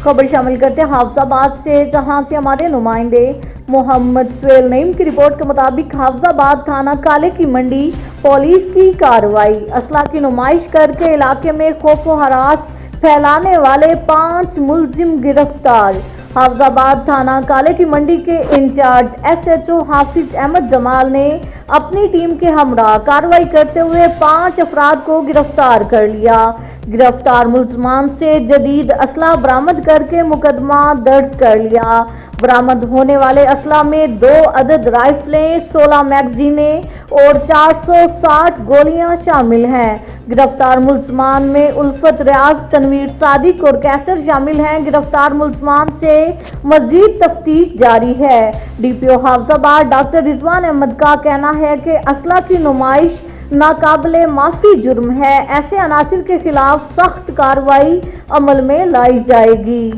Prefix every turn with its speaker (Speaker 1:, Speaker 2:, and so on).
Speaker 1: खबर शामिल करते हैं हाफिजाबाद से, जहां से हमारे नुमाइंदे मोहम्मद सुहेल नईम की रिपोर्ट के मुताबिक हाफिजाबाद थाना काले की मंडी पुलिस की कार्रवाई। असला की नुमाइश करके इलाके में खौफ व हरास फैलाने वाले 5 मुलजिम गिरफ्तार। हाफिजाबाद थाना काले की मंडी के इंचार्ज SHO हाफिज अहमद जमाल ने अपनी टीम के हमरा कार्रवाई करते हुए 5 अफराद को गिरफ्तार कर लिया। गिरफ्तार मुलजमान से जदीद असला बरामद करके मुकदमा दर्ज कर लिया। बरामद होने वाले असला में 2 अदद राइफलें, 16 मैगजीनें और 460 गोलियां शामिल हैं। गिरफ्तार मुलजमान में उल्फत रियाज, तनवीर सादिक और कैसर शामिल हैं। गिरफ्तार मुलजमान से मजीद तफ्तीश जारी है। DPO हाफिजाबाद डॉक्टर रिजवान अहमद का कहना है कि असला की नुमाइश नाकाबिले माफी जुर्म है। ऐसे अनासिर के खिलाफ सख्त कार्रवाई अमल में लाई जाएगी।